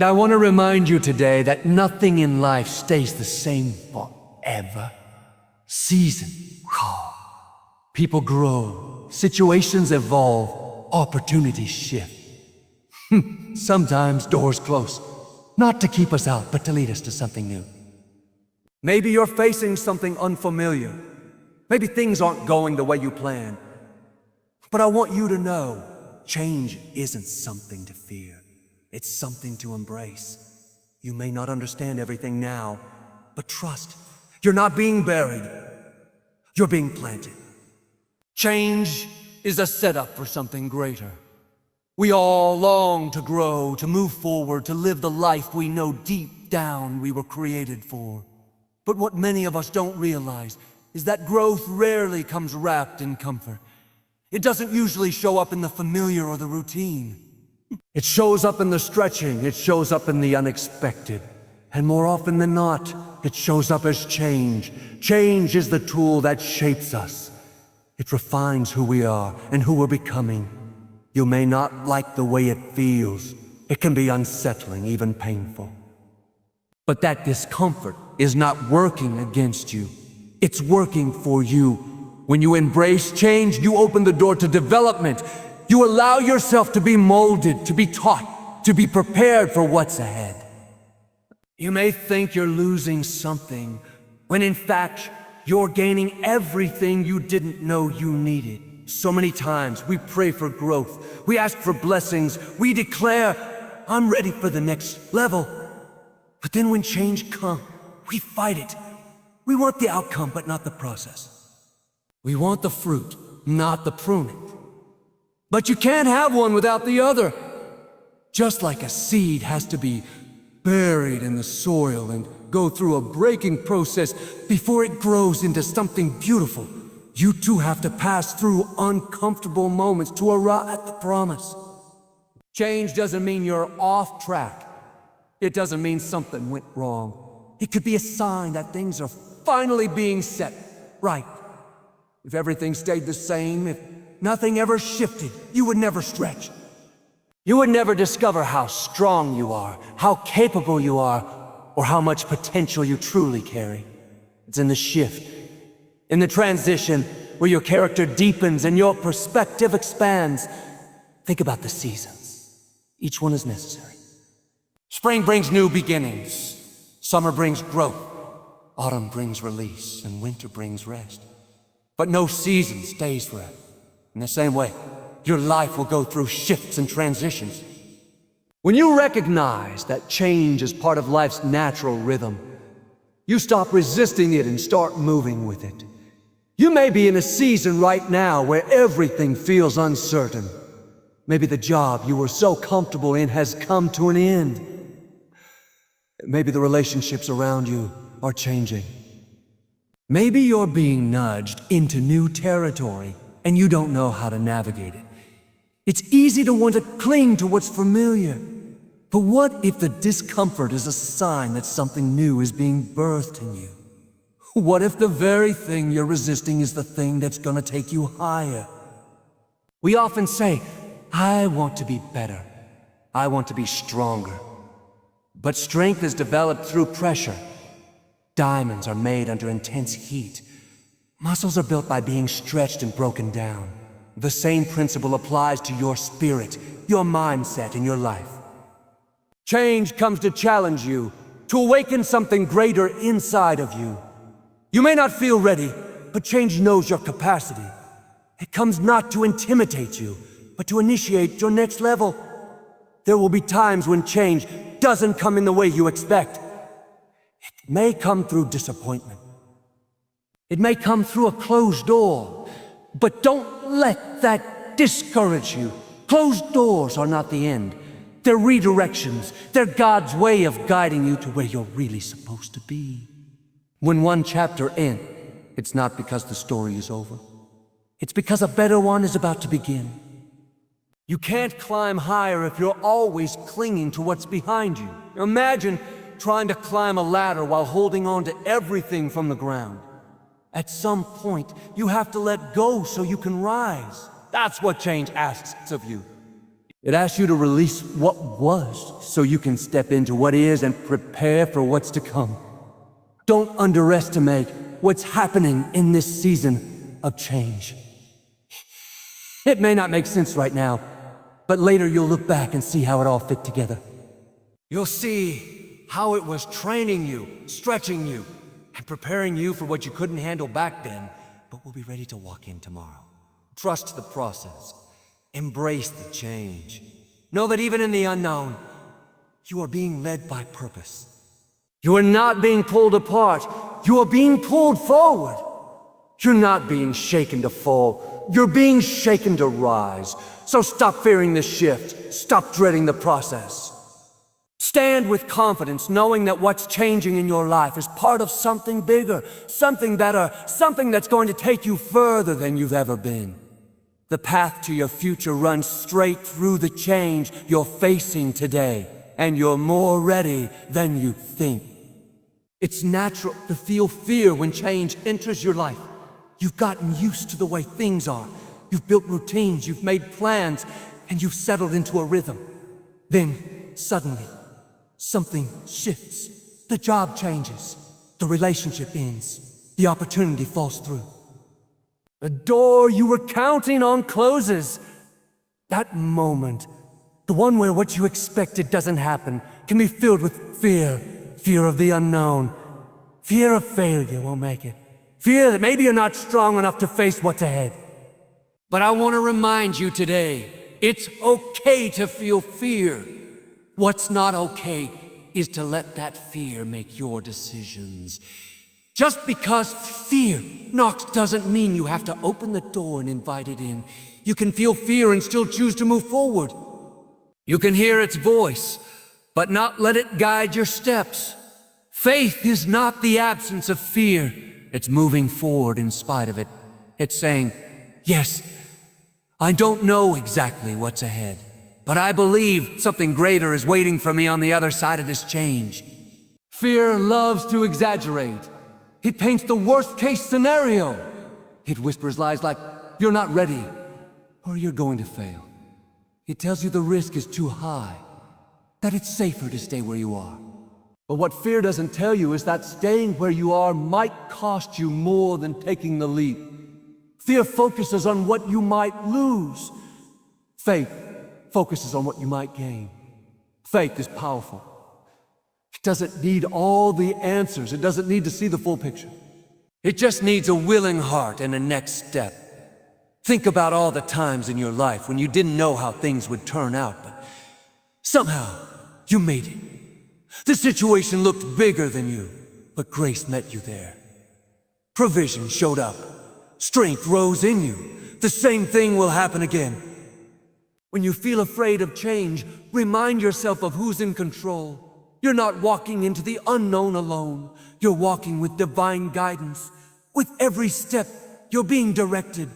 I want to remind you today that nothing in life stays the same forever. Seasons come. People grow. Situations evolve. Opportunities shift. Sometimes doors close. Not to keep us out, but to lead us to something new. Maybe you're facing something unfamiliar. Maybe things aren't going the way you planned. But I want you to know, change isn't something to fear. It's something to embrace. You may not understand everything now, but trust, you're not being buried. You're being planted. Change is a setup for something greater. We all long to grow, to move forward, to live the life we know deep down we were created for. But what many of us don't realize is that growth rarely comes wrapped in comfort. It doesn't usually show up in the familiar or the routine. It shows up in the stretching, it shows up in the unexpected. And more often than not, it shows up as change. Change is the tool that shapes us. It refines who we are and who we're becoming. You may not like the way it feels. It can be unsettling, even painful. But that discomfort is not working against you. It's working for you. When you embrace change, you open the door to development. You allow yourself to be molded, to be taught, to be prepared for what's ahead. You may think you're losing something, when in fact, you're gaining everything you didn't know you needed. So many times we pray for growth, we ask for blessings, we declare, I'm ready for the next level. But then when change comes, we fight it. We want the outcome, but not the process. We want the fruit, not the pruning. But you can't have one without the other. Just like a seed has to be buried in the soil and go through a breaking process before it grows into something beautiful, you too have to pass through uncomfortable moments to arrive at the promise. Change doesn't mean you're off track. It doesn't mean something went wrong. It could be a sign that things are finally being set right. If everything stayed the same, if nothing ever shifted, you would never stretch. You would never discover how strong you are, how capable you are, or how much potential you truly carry. It's in the shift, in the transition, where your character deepens and your perspective expands. Think about the seasons. Each one is necessary. Spring brings new beginnings. Summer brings growth. Autumn brings release, and winter brings rest. But no season stays forever. In the same way, your life will go through shifts and transitions. When you recognize that change is part of life's natural rhythm, you stop resisting it and start moving with it. You may be in a season right now where everything feels uncertain. Maybe the job you were so comfortable in has come to an end. Maybe the relationships around you are changing. Maybe you're being nudged into new territory and you don't know how to navigate it. It's easy to want to cling to what's familiar. But what if the discomfort is a sign that something new is being birthed in you? What if the very thing you're resisting is the thing that's gonna take you higher? We often say, I want to be better. I want to be stronger. But strength is developed through pressure. Diamonds are made under intense heat. Muscles are built by being stretched and broken down. The same principle applies to your spirit, your mindset, and your life. Change comes to challenge you, to awaken something greater inside of you. You may not feel ready, but change knows your capacity. It comes not to intimidate you, but to initiate your next level. There will be times when change doesn't come in the way you expect. It may come through disappointment. It may come through a closed door, but don't let that discourage you. Closed doors are not the end. They're redirections. They're God's way of guiding you to where you're really supposed to be. When one chapter ends, it's not because the story is over. It's because a better one is about to begin. You can't climb higher if you're always clinging to what's behind you. Imagine trying to climb a ladder while holding on to everything from the ground. At some point, you have to let go so you can rise. That's what change asks of you. It asks you to release what was so you can step into what is and prepare for what's to come. Don't underestimate what's happening in this season of change. It may not make sense right now, but later you'll look back and see how it all fit together. You'll see how it was training you, stretching you, and preparing you for what you couldn't handle back then, but will be ready to walk in tomorrow. Trust the process. Embrace the change. Know that even in the unknown, you are being led by purpose. You are not being pulled apart. You are being pulled forward. You're not being shaken to fall. You're being shaken to rise. So stop fearing the shift. Stop dreading the process. Stand with confidence, knowing that what's changing in your life is part of something bigger, something better, something that's going to take you further than you've ever been. The path to your future runs straight through the change you're facing today, and you're more ready than you think. It's natural to feel fear when change enters your life. You've gotten used to the way things are. You've built routines, you've made plans, and you've settled into a rhythm. Then, suddenly, something shifts. The job changes. The relationship ends. The opportunity falls through. The door you were counting on closes. That moment, the one where what you expected doesn't happen, can be filled with fear. Fear of the unknown. Fear of failure won't make it. Fear that maybe you're not strong enough to face what's ahead. But I want to remind you today, it's okay to feel fear. What's not okay is to let that fear make your decisions. Just because fear knocks doesn't mean you have to open the door and invite it in. You can feel fear and still choose to move forward. You can hear its voice, but not let it guide your steps. Faith is not the absence of fear. It's moving forward in spite of it. It's saying, yes, I don't know exactly what's ahead, but I believe something greater is waiting for me on the other side of this change. Fear loves to exaggerate. It paints the worst-case scenario. It whispers lies like, you're not ready, or you're going to fail. It tells you the risk is too high, that it's safer to stay where you are. But what fear doesn't tell you is that staying where you are might cost you more than taking the leap. Fear focuses on what you might lose. Faith focuses on what you might gain. Faith is powerful. It doesn't need all the answers. It doesn't need to see the full picture. It just needs a willing heart and a next step. Think about all the times in your life when you didn't know how things would turn out, but somehow you made it. The situation looked bigger than you, but grace met you there. Provision showed up. Strength rose in you. The same thing will happen again. When you feel afraid of change, remind yourself of who's in control. You're not walking into the unknown alone. You're walking with divine guidance. With every step, you're being directed.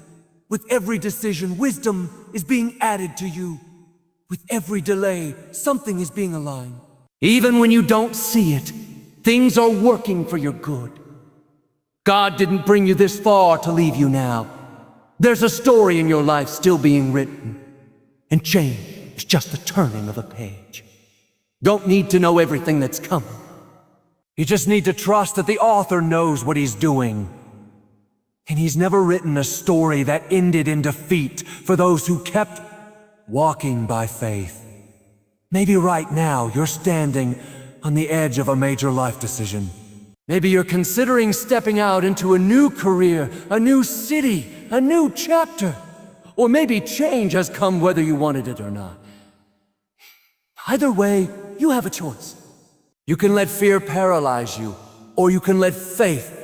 With every decision, wisdom is being added to you. With every delay, something is being aligned. Even when you don't see it, things are working for your good. God didn't bring you this far to leave you now. There's a story in your life still being written. And change is just the turning of a page. Don't need to know everything that's coming. You just need to trust that the author knows what he's doing. And he's never written a story that ended in defeat for those who kept walking by faith. Maybe right now you're standing on the edge of a major life decision. Maybe you're considering stepping out into a new career, a new city, a new chapter. Or maybe change has come whether you wanted it or not. Either way, you have a choice. You can let fear paralyze you, or you can let faith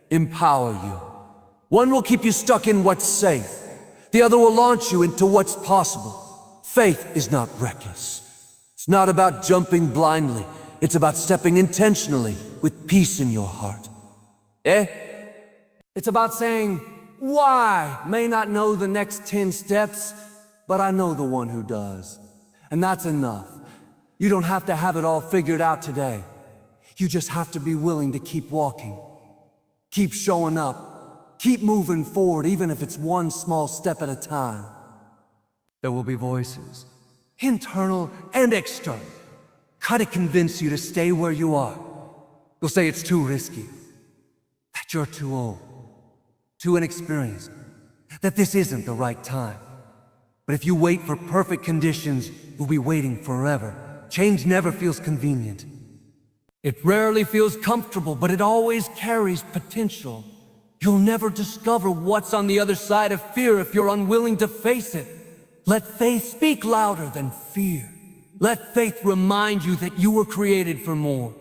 empower you. One will keep you stuck in what's safe. The other will launch you into what's possible. Faith is not reckless. It's not about jumping blindly. It's about stepping intentionally with peace in your heart. It's about saying, why may not know the next 10 steps, but I know the one who does. And that's enough. You don't have to have it all figured out today. You just have to be willing to keep walking. Keep showing up. Keep moving forward, even if it's one small step at a time. There will be voices internal and external, try to convince you to stay where you are. They'll say it's too risky, that you're too old, too inexperienced, that this isn't the right time. But if you wait for perfect conditions, you'll be waiting forever. Change never feels convenient. It rarely feels comfortable, but it always carries potential. You'll never discover what's on the other side of fear if you're unwilling to face it. Let faith speak louder than fear. Let faith remind you that you were created for more.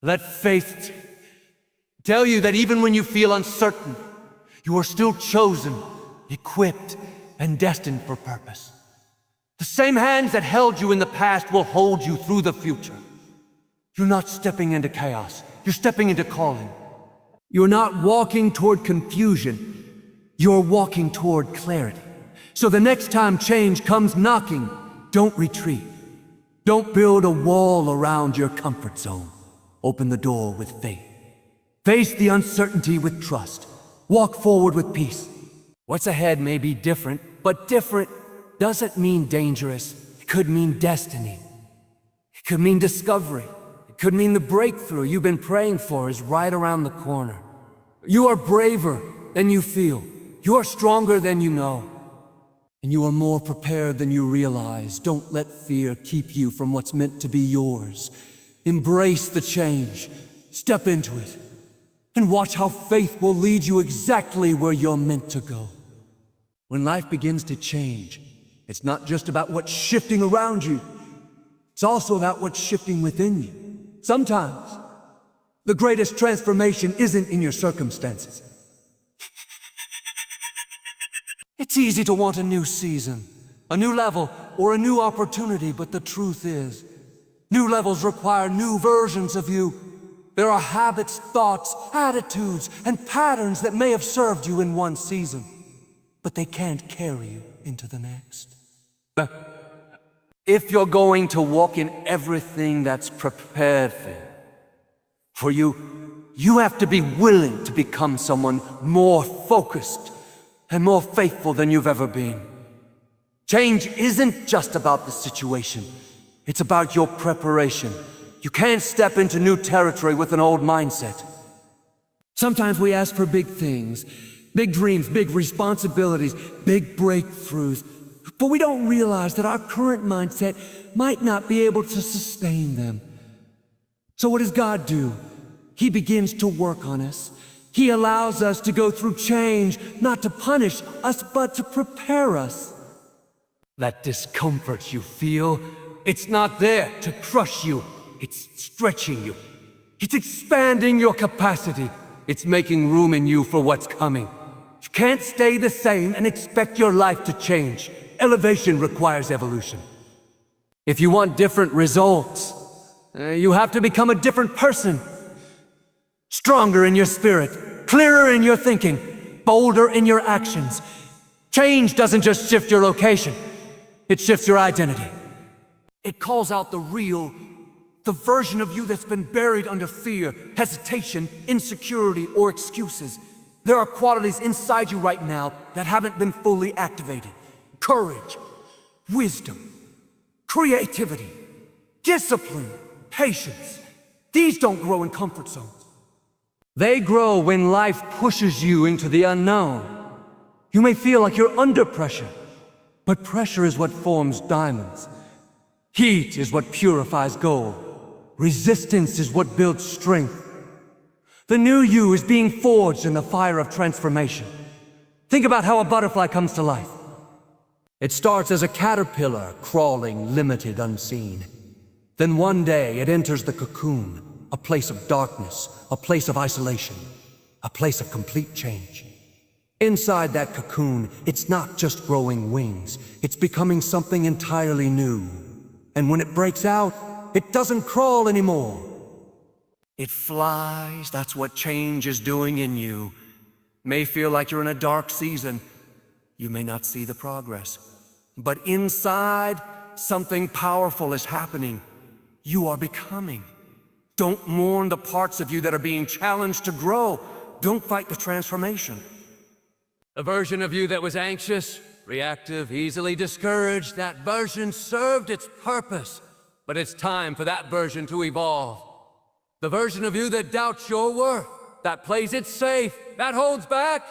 Let faith tell you that even when you feel uncertain, you are still chosen, equipped, and destined for purpose. The same hands that held you in the past will hold you through the future. You're not stepping into chaos. You're stepping into calling. You're not walking toward confusion. You're walking toward clarity. So the next time change comes knocking, don't retreat. Don't build a wall around your comfort zone. Open the door with faith. Face the uncertainty with trust. Walk forward with peace. What's ahead may be different, but different doesn't mean dangerous. It could mean destiny. It could mean discovery. It could mean the breakthrough you've been praying for is right around the corner. You are braver than you feel. You are stronger than you know. And you are more prepared than you realize. Don't let fear keep you from what's meant to be yours. Embrace the change. Step into it. And watch how faith will lead you exactly where you're meant to go. When life begins to change, it's not just about what's shifting around you. It's also about what's shifting within you. Sometimes, the greatest transformation isn't in your circumstances. It's easy to want a new season, a new level, or a new opportunity, but the truth is, new levels require new versions of you. There are habits, thoughts, attitudes, and patterns that may have served you in one season, but they can't carry you into the next. If you're going to walk in everything that's prepared for you, you have to be willing to become someone more focused and more faithful than you've ever been. Change isn't just about the situation. It's about your preparation. You can't step into new territory with an old mindset. Sometimes we ask for big things, big dreams, big responsibilities, big breakthroughs, but we don't realize that our current mindset might not be able to sustain them. So what does God do? He begins to work on us. He allows us to go through change, not to punish us, but to prepare us. That discomfort you feel, it's not there to crush you. It's stretching you. It's expanding your capacity. It's making room in you for what's coming. You can't stay the same and expect your life to change. Elevation requires evolution. If you want different results, you have to become a different person. Stronger in your spirit, clearer in your thinking, bolder in your actions. Change doesn't just shift your location, it shifts your identity. It calls out the version of you that's been buried under fear, hesitation, insecurity, or excuses. There are qualities inside you right now that haven't been fully activated. Courage, wisdom, creativity, discipline, patience. These don't grow in comfort zones. They grow when life pushes you into the unknown. You may feel like you're under pressure, but pressure is what forms diamonds. Heat is what purifies gold. Resistance is what builds strength. The new you is being forged in the fire of transformation. Think about how a butterfly comes to life. It starts as a caterpillar, crawling, limited, unseen. Then one day it enters the cocoon, a place of darkness, a place of isolation, a place of complete change. Inside that cocoon, it's not just growing wings, it's becoming something entirely new. And when it breaks out, it doesn't crawl anymore. It flies. That's what change is doing in you. May feel like you're in a dark season. You may not see the progress. But inside, something powerful is happening. You are becoming. Don't mourn the parts of you that are being challenged to grow. Don't fight the transformation. A version of you that was anxious, reactive, easily discouraged. That version served its purpose, but it's time for that version to evolve. The version of you that doubts your worth, that plays it safe, that holds back,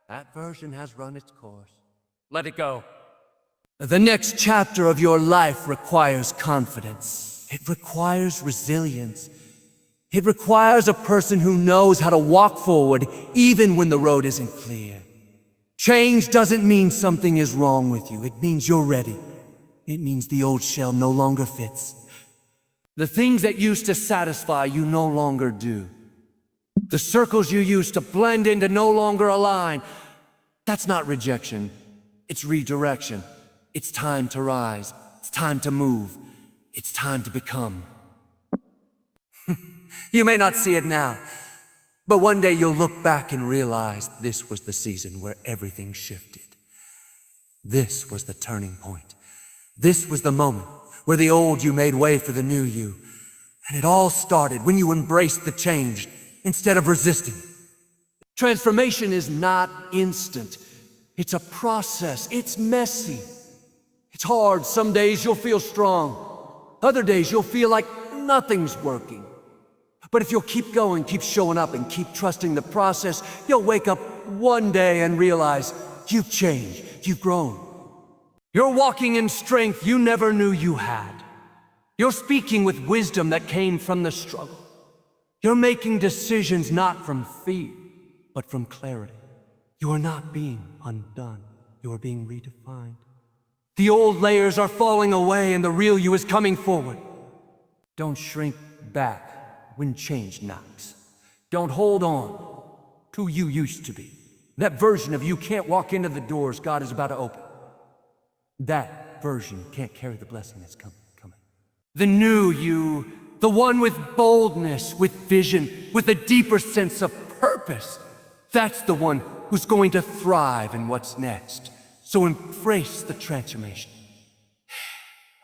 that version has run its course. Let it go. The next chapter of your life requires confidence. It requires resilience. It requires a person who knows how to walk forward even when the road isn't clear. Change doesn't mean something is wrong with you. It means you're ready. It means the old shell no longer fits. The things that used to satisfy you no longer do. The circles you used to blend into no longer align. That's not rejection. It's redirection. It's time to rise. It's time to move. It's time to become. You may not see it now, but one day you'll look back and realize this was the season where everything shifted. This was the turning point. This was the moment where the old you made way for the new you. And it all started when you embraced the change instead of resisting. Transformation is not instant. It's a process. It's messy. It's hard. Some days you'll feel strong. Other days you'll feel like nothing's working. But if you'll keep going, keep showing up, and keep trusting the process, you'll wake up one day and realize you've changed, you've grown. You're walking in strength you never knew you had. You're speaking with wisdom that came from the struggle. You're making decisions not from fear, but from clarity. You are not being undone. You are being redefined. The old layers are falling away and the real you is coming forward. Don't shrink back when change knocks. Don't hold on to who you used to be. That version of you can't walk into the doors God is about to open. That version can't carry the blessing that's coming. The new you, the one with boldness, with vision, with a deeper sense of purpose, that's the one who's going to thrive in what's next. So embrace the transformation.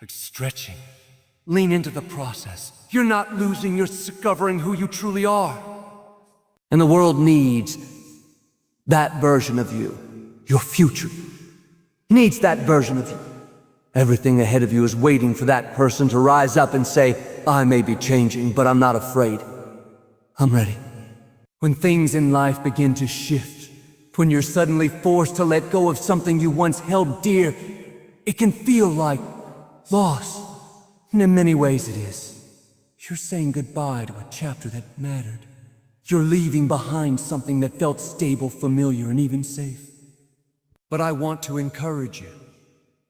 Like stretching. Lean into the process. You're not losing, you're discovering who you truly are. And the world needs that version of you. Your future needs that version of you. Everything ahead of you is waiting for that person to rise up and say, I may be changing, but I'm not afraid. I'm ready. When things in life begin to shift, when you're suddenly forced to let go of something you once held dear, it can feel like loss. And in many ways it is. You're saying goodbye to a chapter that mattered. You're leaving behind something that felt stable, familiar, and even safe. But I want to encourage you.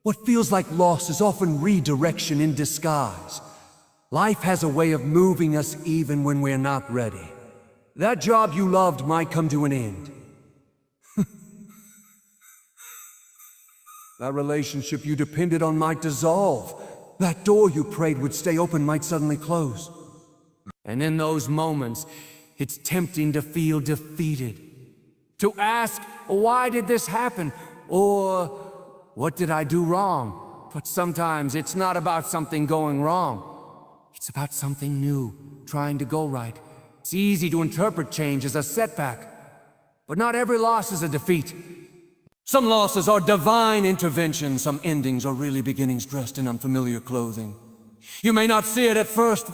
What feels like loss is often redirection in disguise. Life has a way of moving us even when we're not ready. That job you loved might come to an end. That relationship you depended on might dissolve. That door you prayed would stay open might suddenly close. And in those moments, it's tempting to feel defeated. To ask, why did this happen? Or, what did I do wrong? But sometimes it's not about something going wrong. It's about something new, trying to go right. It's easy to interpret change as a setback, but not every loss is a defeat. Some losses are divine intervention. Some endings are really beginnings dressed in unfamiliar clothing. You may not see it at first,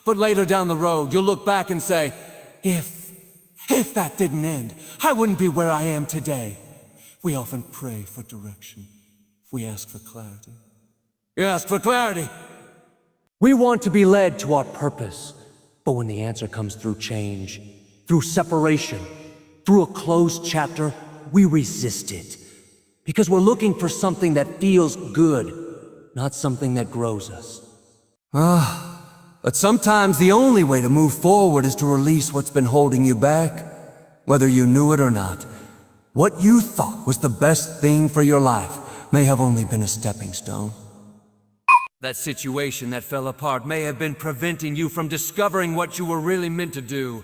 but later down the road, you'll look back and say, if that didn't end, I wouldn't be where I am today. We often pray for direction. We ask for clarity. You ask for clarity. We want to be led to our purpose, but when the answer comes through change, through separation, through a closed chapter, we resist it. Because we're looking for something that feels good, not something that grows us. But sometimes the only way to move forward is to release what's been holding you back, whether you knew it or not. What you thought was the best thing for your life may have only been a stepping stone. That situation that fell apart may have been preventing you from discovering what you were really meant to do.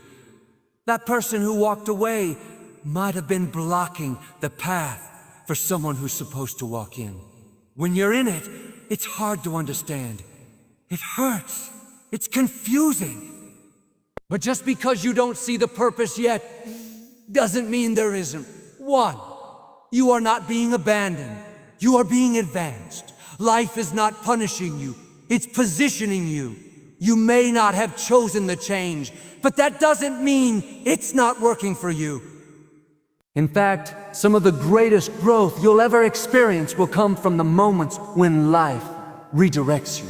That person who walked away might have been blocking the path for someone who's supposed to walk in. When you're in it, it's hard to understand. It hurts. It's confusing. But just because you don't see the purpose yet, doesn't mean there isn't one. You are not being abandoned. You are being advanced. Life is not punishing you. It's positioning you. You may not have chosen the change, but that doesn't mean it's not working for you. In fact, some of the greatest growth you'll ever experience will come from the moments when life redirects you.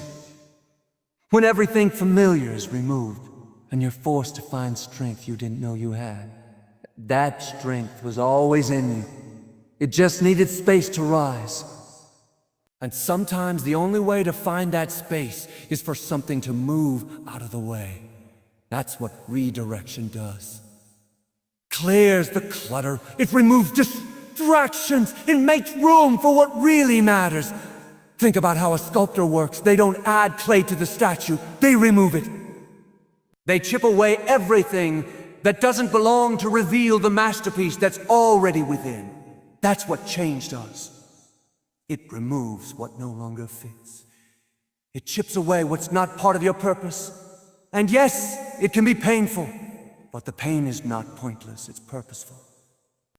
When everything familiar is removed and you're forced to find strength you didn't know you had. That strength was always in you. It just needed space to rise. And sometimes the only way to find that space is for something to move out of the way. That's what redirection does. Clears the clutter. It removes distractions. It makes room for what really matters. Think about how a sculptor works. They don't add clay to the statue. They remove it. They chip away everything that doesn't belong to reveal the masterpiece that's already within. That's what change does. It removes what no longer fits. It chips away what's not part of your purpose. And yes, it can be painful, but the pain is not pointless, it's purposeful.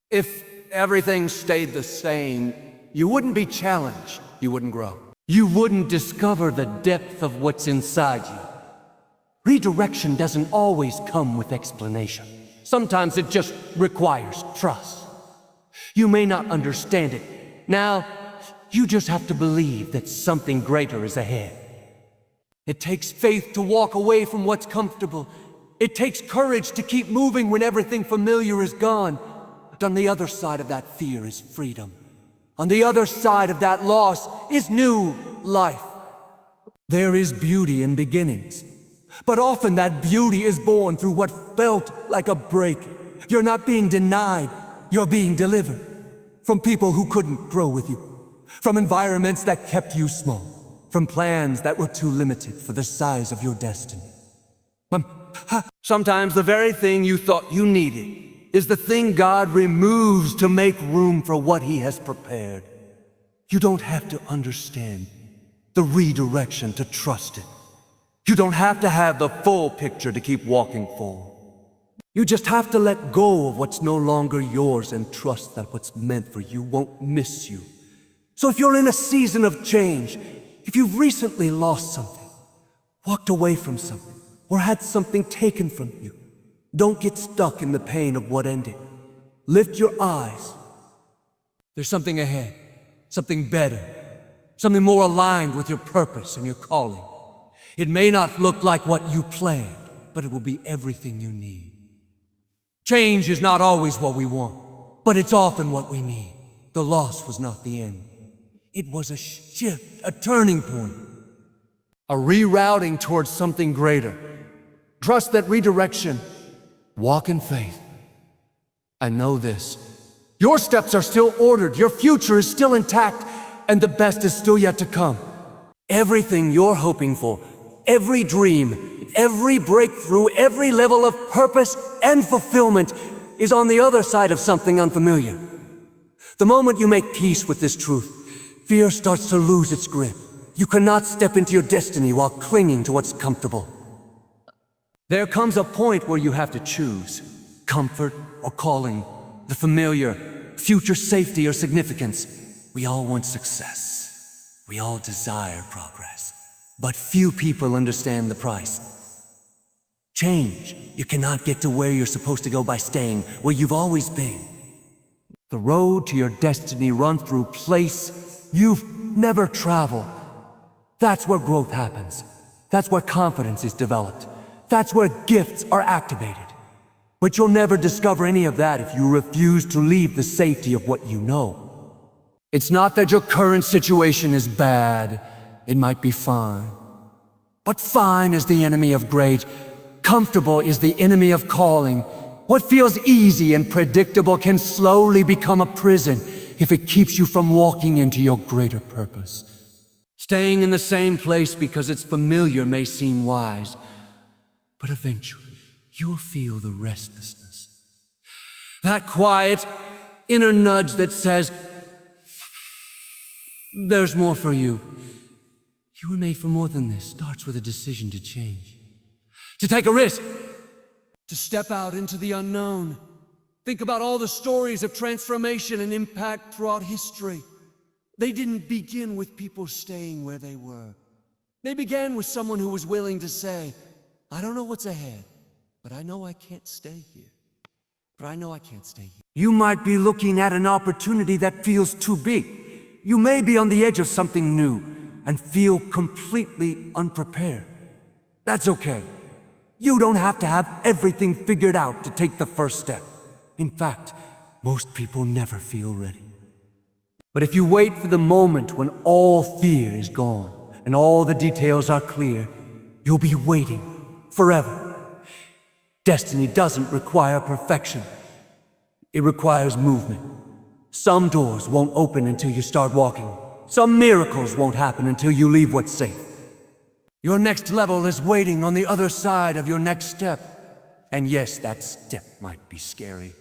If everything stayed the same, you wouldn't be challenged, you wouldn't grow. You wouldn't discover the depth of what's inside you. Redirection doesn't always come with explanation. Sometimes it just requires trust. You may not understand it. Now, you just have to believe that something greater is ahead. It takes faith to walk away from what's comfortable. It takes courage to keep moving when everything familiar is gone. But on the other side of that fear is freedom. On the other side of that loss is new life. There is beauty in beginnings. But often that beauty is born through what felt like a break. You're not being denied, you're being delivered. From people who couldn't grow with you. From environments that kept you small. From plans that were too limited for the size of your destiny. Sometimes the very thing you thought you needed is the thing God removes to make room for what He has prepared. You don't have to understand the redirection to trust it. You don't have to have the full picture to keep walking forward. You just have to let go of what's no longer yours and trust that what's meant for you won't miss you. So if you're in a season of change, if you've recently lost something, walked away from something, or had something taken from you, don't get stuck in the pain of what ended. Lift your eyes. There's something ahead, something better, something more aligned with your purpose and your calling. It may not look like what you planned, but it will be everything you need. Change is not always what we want, but it's often what we need. The loss was not the end. It was a shift, a turning point. A rerouting towards something greater. Trust that redirection. Walk in faith. I know this. Your steps are still ordered, your future is still intact, and the best is still yet to come. Everything you're hoping for, every dream, every breakthrough, every level of purpose and fulfillment is on the other side of something unfamiliar. The moment you make peace with this truth, fear starts to lose its grip. You cannot step into your destiny while clinging to what's comfortable. There comes a point where you have to choose comfort or calling, the familiar, future safety or significance. We all want success. We all desire progress. But few people understand the price. Change. You cannot get to where you're supposed to go by staying where you've always been. The road to your destiny runs through a place you've never traveled. That's where growth happens. That's where confidence is developed. That's where gifts are activated. But you'll never discover any of that if you refuse to leave the safety of what you know. It's not that your current situation is bad. It might be fine. But fine is the enemy of great. Comfortable is the enemy of calling. What feels easy and predictable can slowly become a prison if it keeps you from walking into your greater purpose. Staying in the same place because it's familiar may seem wise, but eventually you'll feel the restlessness. That quiet inner nudge that says, there's more for you. You were made for more than this. Starts with a decision to change. To take a risk. To step out into the unknown. Think about all the stories of transformation and impact throughout history. They didn't begin with people staying where they were. They began with someone who was willing to say, I don't know what's ahead, but I know I can't stay here. You might be looking at an opportunity that feels too big. You may be on the edge of something new and feel completely unprepared. That's okay. You don't have to have everything figured out to take the first step. In fact, most people never feel ready. But if you wait for the moment when all fear is gone and all the details are clear, you'll be waiting forever. Destiny doesn't require perfection. It requires movement. Some doors won't open until you start walking. Some miracles won't happen until you leave what's safe. Your next level is waiting on the other side of your next step. And yes, that step might be scary.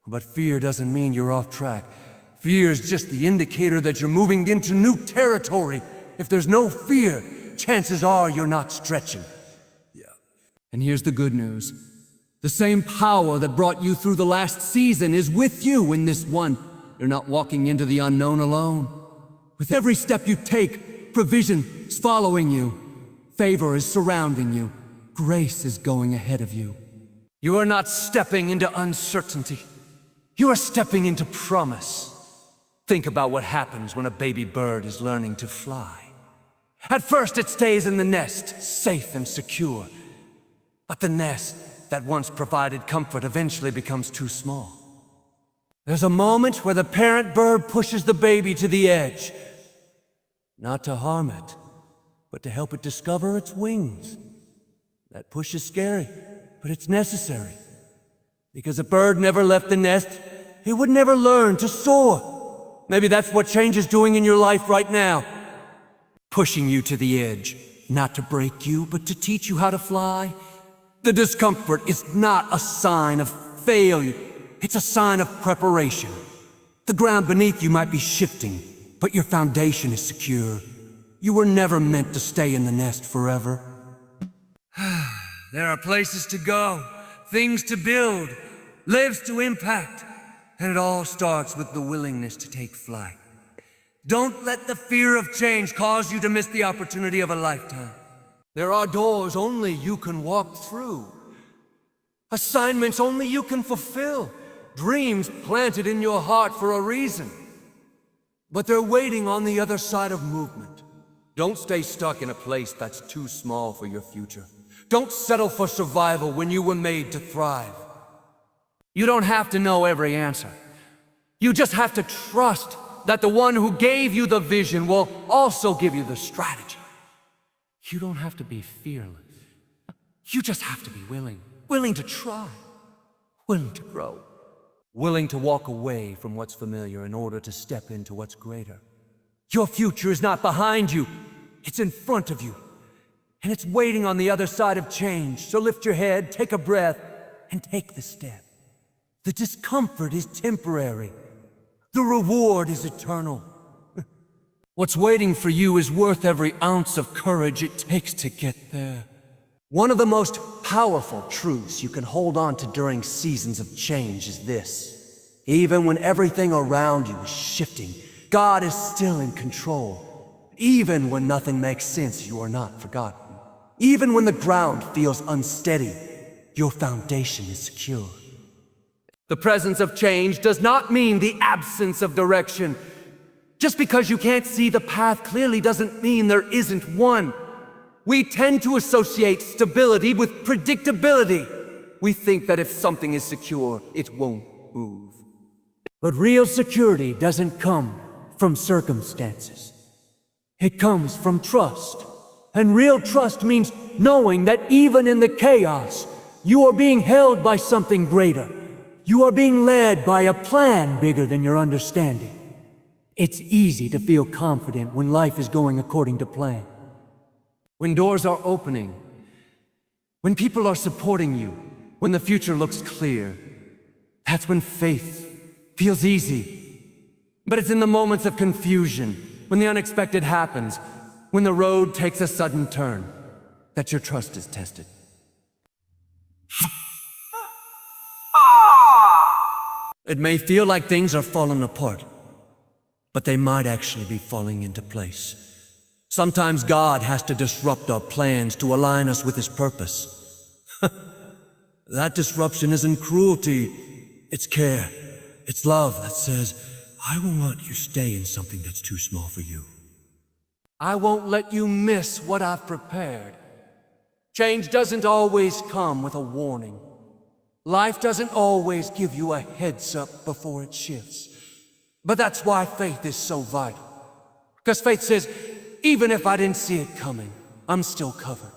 But fear doesn't mean you're off track. Fear is just the indicator that you're moving into new territory. If there's no fear, chances are you're not stretching. And here's the good news. The same power that brought you through the last season is with you in this one. You're not walking into the unknown alone. With every step you take, provision is following you. Favor is surrounding you. Grace is going ahead of you. You are not stepping into uncertainty. You are stepping into promise. Think about what happens when a baby bird is learning to fly. At first it stays in the nest, safe and secure. But the nest that once provided comfort eventually becomes too small. There's a moment where the parent bird pushes the baby to the edge. Not to harm it, but to help it discover its wings. That push is scary, but it's necessary. Because if a bird never left the nest, it would never learn to soar. Maybe that's what change is doing in your life right now. Pushing you to the edge, not to break you, but to teach you how to fly. The discomfort is not a sign of failure. It's a sign of preparation. The ground beneath you might be shifting, but your foundation is secure. You were never meant to stay in the nest forever. There are places to go, things to build, lives to impact, and it all starts with the willingness to take flight. Don't let the fear of change cause you to miss the opportunity of a lifetime. There are doors only you can walk through, assignments only you can fulfill, dreams planted in your heart for a reason. But they're waiting on the other side of movement. Don't stay stuck in a place that's too small for your future. Don't settle for survival when you were made to thrive. You don't have to know every answer. You just have to trust that the one who gave you the vision will also give you the strategy. You don't have to be fearless. You just have to be willing to try, willing to grow, willing to walk away from what's familiar in order to step into what's greater. Your future is not behind you, it's in front of you. And it's waiting on the other side of change. So lift your head, take a breath, and take the step. The discomfort is temporary. The reward is eternal. What's waiting for you is worth every ounce of courage it takes to get there. One of the most powerful truths you can hold on to during seasons of change is this. Even when everything around you is shifting, God is still in control. Even when nothing makes sense, you are not forgotten. Even when the ground feels unsteady, your foundation is secure. The presence of change does not mean the absence of direction. Just because you can't see the path clearly doesn't mean there isn't one. We tend to associate stability with predictability. We think that if something is secure, it won't move. But real security doesn't come from circumstances. It comes from trust. And real trust means knowing that even in the chaos, you are being held by something greater. You are being led by a plan bigger than your understanding. It's easy to feel confident when life is going according to plan. When doors are opening, when people are supporting you, when the future looks clear, that's when faith feels easy. But it's in the moments of confusion, when the unexpected happens, when the road takes a sudden turn, that your trust is tested. It may feel like things are falling apart, but they might actually be falling into place. Sometimes God has to disrupt our plans to align us with His purpose. That disruption isn't cruelty, it's care. It's love that says, I won't let you stay in something that's too small for you. I won't let you miss what I've prepared. Change doesn't always come with a warning. Life doesn't always give you a heads up before it shifts. But that's why faith is so vital. Because faith says, even if I didn't see it coming, I'm still covered.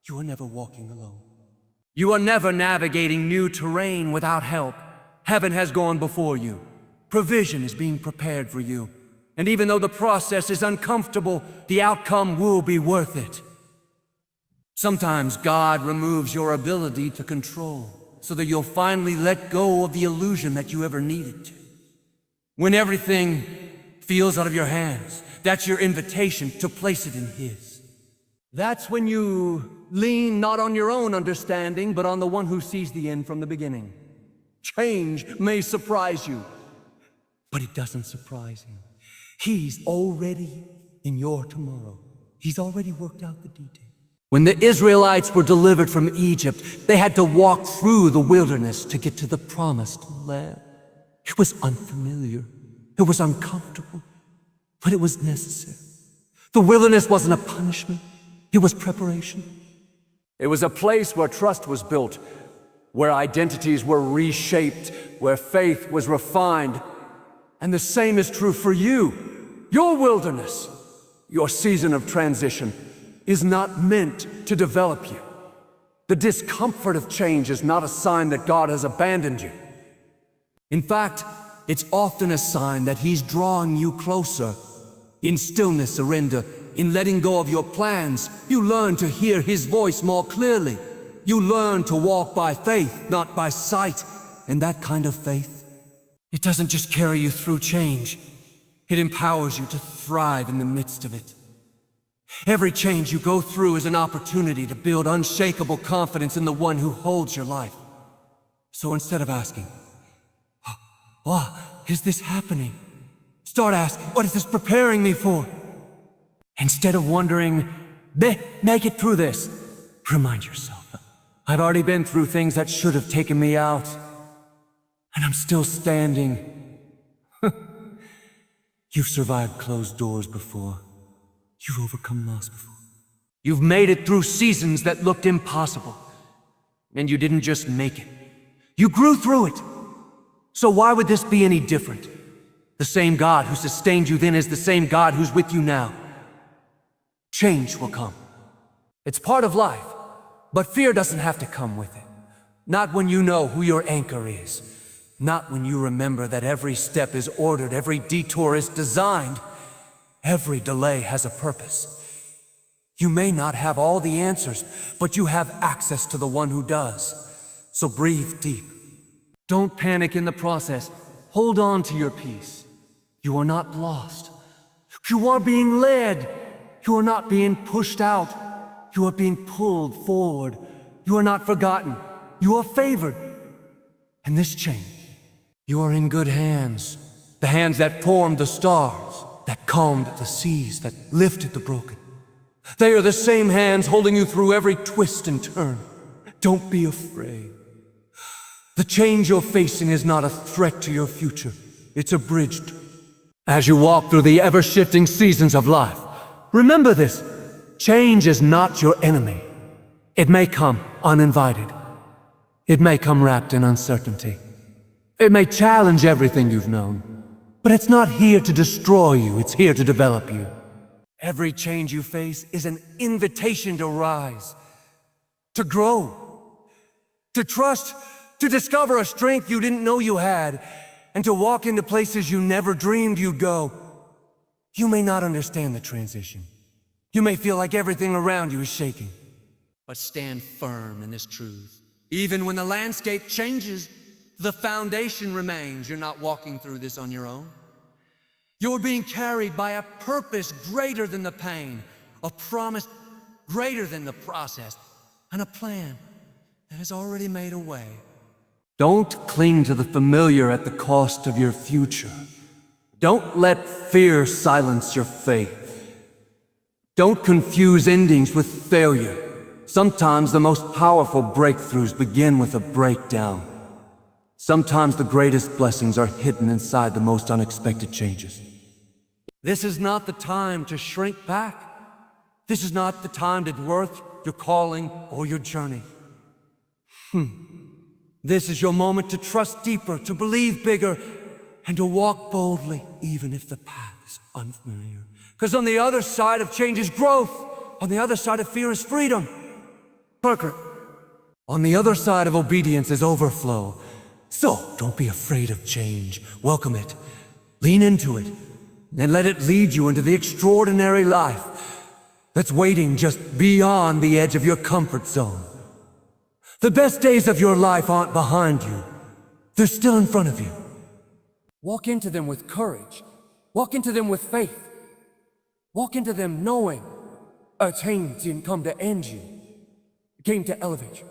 You are never walking alone. You are never navigating new terrain without help. Heaven has gone before you. Provision is being prepared for you. And even though the process is uncomfortable, the outcome will be worth it. Sometimes God removes your ability to control so that you'll finally let go of the illusion that you ever needed to. When everything feels out of your hands, that's your invitation to place it in His. That's when you lean not on your own understanding, but on the one who sees the end from the beginning. Change may surprise you, but it doesn't surprise Him. He's already in your tomorrow. He's already worked out the details. When the Israelites were delivered from Egypt, they had to walk through the wilderness to get to the promised land. It was unfamiliar. It was uncomfortable, but it was necessary. The wilderness wasn't a punishment. It was preparation. It was a place where trust was built, where identities were reshaped, where faith was refined. And the same is true for you. Your wilderness, your season of transition, is not meant to develop you. The discomfort of change is not a sign that God has abandoned you. In fact, it's often a sign that He's drawing you closer. In stillness, surrender. In letting go of your plans, you learn to hear His voice more clearly. You learn to walk by faith, not by sight. And that kind of faith, it doesn't just carry you through change. It empowers you to thrive in the midst of it. Every change you go through is an opportunity to build unshakable confidence in the one who holds your life. So instead of asking, why is this happening? Start asking, what is this preparing me for? Instead of wondering, make it through this, remind yourself, I've already been through things that should have taken me out, and I'm still standing. You've survived closed doors before. You've overcome loss before. You've made it through seasons that looked impossible. And you didn't just make it. You grew through it. So why would this be any different? The same God who sustained you then is the same God who's with you now. Change will come. It's part of life, but fear doesn't have to come with it. Not when you know who your anchor is. Not when you remember that every step is ordered, every detour is designed. Every delay has a purpose. You may not have all the answers, but you have access to the one who does. So breathe deep. Don't panic in the process. Hold on to your peace. You are not lost. You are being led. You are not being pushed out. You are being pulled forward. You are not forgotten. You are favored. And this change, you are in good hands. The hands that formed the stars, that calmed the seas, that lifted the broken. They are the same hands holding you through every twist and turn. Don't be afraid. The change you're facing is not a threat to your future. It's a bridge. As you walk through the ever-shifting seasons of life, remember this: change is not your enemy. It may come uninvited. It may come wrapped in uncertainty. It may challenge everything you've known. But it's not here to destroy you, it's here to develop you. Every change you face is an invitation to rise, to grow, to trust, to discover a strength you didn't know you had, and to walk into places you never dreamed you'd go. You may not understand the transition. You may feel like everything around you is shaking. But stand firm in this truth. Even when the landscape changes, the foundation remains. You're not walking through this on your own. You're being carried by a purpose greater than the pain, a promise greater than the process, and a plan that has already made a way. Don't cling to the familiar at the cost of your future. Don't let fear silence your faith. Don't confuse endings with failure. Sometimes the most powerful breakthroughs begin with a breakdown. Sometimes the greatest blessings are hidden inside the most unexpected changes. This is not the time to shrink back. This is not the time to dwarf your calling or your journey. This is your moment to trust deeper, to believe bigger, and to walk boldly, even if the path is unfamiliar. Because on the other side of change is growth. On the other side of fear is freedom. Parker. On the other side of obedience is overflow. So don't be afraid of change. Welcome it. Lean into it. And let it lead you into the extraordinary life that's waiting just beyond the edge of your comfort zone. The best days of your life aren't behind you. They're still in front of you. Walk into them with courage. Walk into them with faith. Walk into them knowing a change didn't come to end you. It came to elevate you.